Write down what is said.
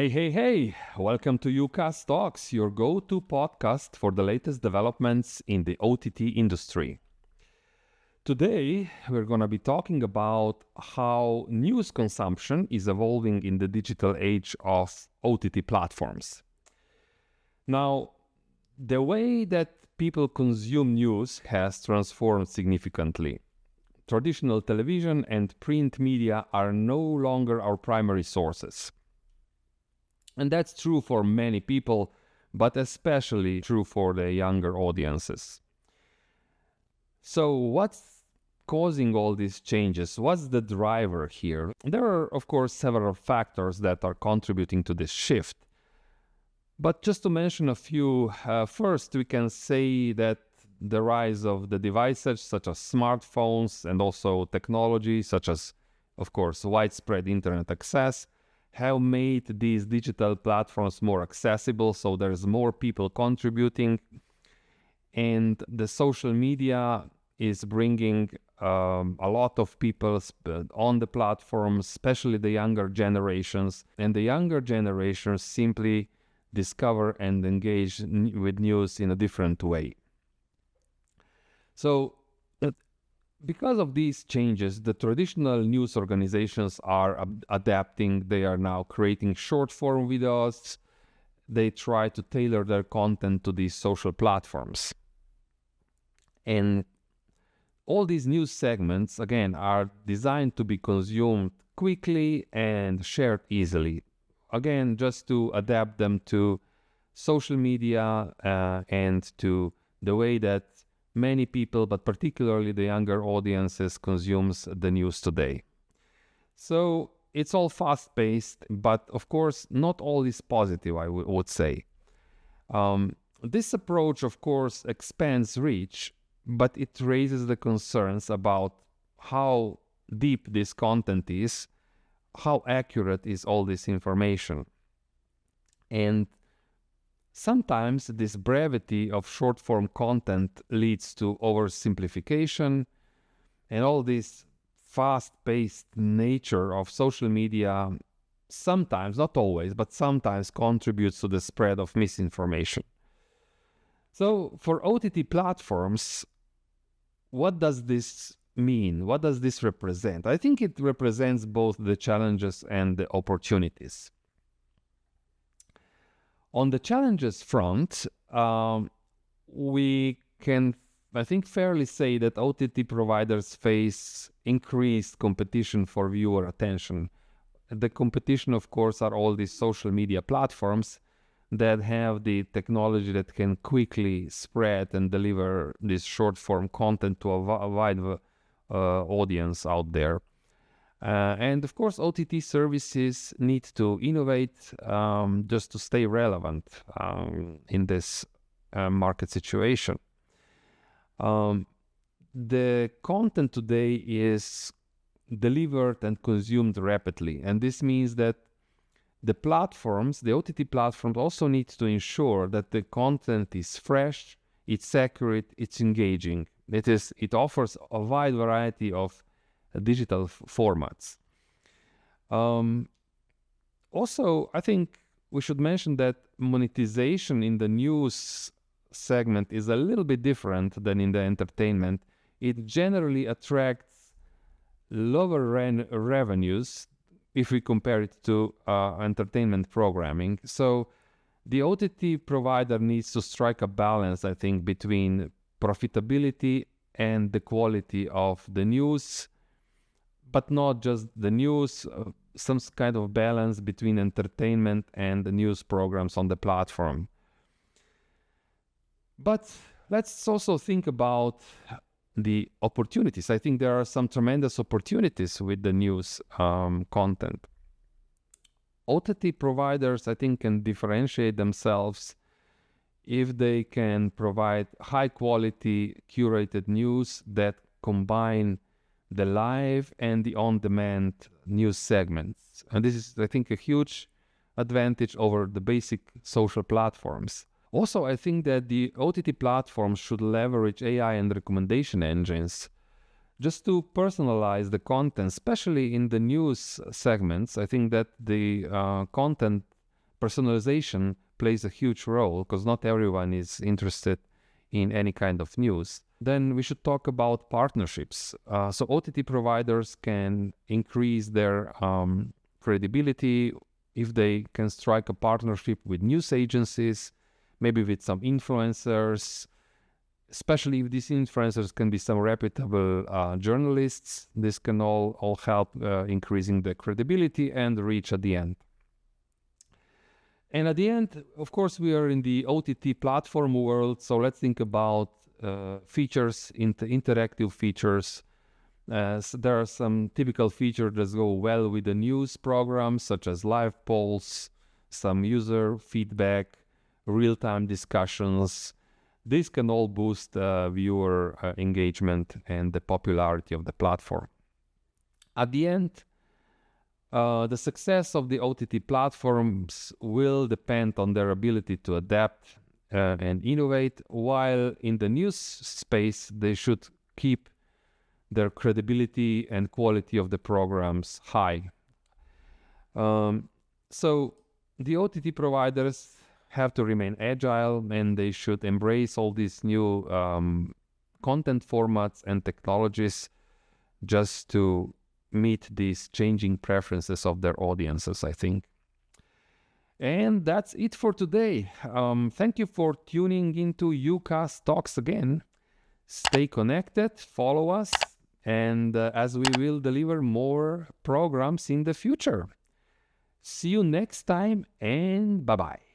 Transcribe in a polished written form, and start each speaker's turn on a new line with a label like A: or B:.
A: Hey, welcome to uCast Talks, your go-to podcast for the latest developments in the OTT industry. Today, we're going to be talking about how news consumption is evolving in the digital age of OTT platforms. Now, the way that people consume news has transformed significantly. Traditional television and print media are no longer our primary sources. And that's true for many people, but especially true for the younger audiences. So what's causing all these changes? What's the driver here? There are, of course, several factors that are contributing to this shift. But just to mention a few, first we can say that the rise of the devices such as smartphones and also technology such as, of course, widespread internet access have made these digital platforms more accessible, so there's more people contributing, and the social media is bringing a lot of people on the platform, especially the younger generations, and the younger generations simply discover and engage with news in a different way. So because of these changes, the traditional news organizations are adapting. They are now creating short-form videos. They try to tailor their content to these social platforms. And all these news segments, again, are designed to be consumed quickly and shared easily. Again, just to adapt them to social media and to the way that many people, but particularly the younger audiences, consumes the news today. So it's all fast-paced, but of course, not all is positive, I would say. This approach, of course, expands reach, but it raises the concerns about how deep this content is, how accurate is all this information. And sometimes this brevity of short-form content leads to oversimplification, and all this fast-paced nature of social media sometimes, not always, but sometimes contributes to the spread of misinformation. So for OTT platforms, what does this mean? What does this represent? I think it represents both the challenges and the opportunities. On the challenges front, we can, I think, fairly say that OTT providers face increased competition for viewer attention. The competition, of course, are all these social media platforms that have the technology that can quickly spread and deliver this short-form content to a wide audience out there. And of course, OTT services need to innovate just to stay relevant in this market situation. The content today is delivered and consumed rapidly, and this means that the platforms, the OTT platforms, also need to ensure that the content is fresh, it's accurate, it's engaging. It offers a wide variety of digital formats. Also, I think we should mention that monetization in the news segment is a little bit different than in the entertainment. It generally attracts lower revenues if we compare it to entertainment programming. So the OTT provider needs to strike a balance, I think, between profitability and the quality of the news, but not just the news, some kind of balance between entertainment and the news programs on the platform. But let's also think about the opportunities. I think there are some tremendous opportunities with the news content. OTT providers, I think, can differentiate themselves if they can provide high quality curated news that combine the live and the on-demand news segments. And this is, I think, a huge advantage over the basic social platforms. Also, I think that the OTT platforms should leverage AI and recommendation engines just to personalize the content, especially in the news segments. I think that the content personalization plays a huge role because not everyone is interested in any kind of news. Then we should talk about partnerships. So OTT providers can increase their credibility if they can strike a partnership with news agencies, maybe with some influencers, especially if these influencers can be some reputable journalists. This can all help increasing the credibility and reach at the end. And at the end, of course, we are in the OTT platform world, so let's think about features, interactive features. So there are some typical features that go well with the news programs, such as live polls, some user feedback, real-time discussions. This can all boost viewer engagement and the popularity of the platform. At the end, the success of the OTT platforms will depend on their ability to adapt and innovate, while in the news space, they should keep their credibility and quality of the programs high. So the OTT providers have to remain agile, and they should embrace all these new content formats and technologies just to meet these changing preferences of their audiences, I think. And that's it for today. Thank you for tuning into uCast Talks again. Stay connected, follow us, and as we will deliver more programs in the future. See you next time, and bye-bye.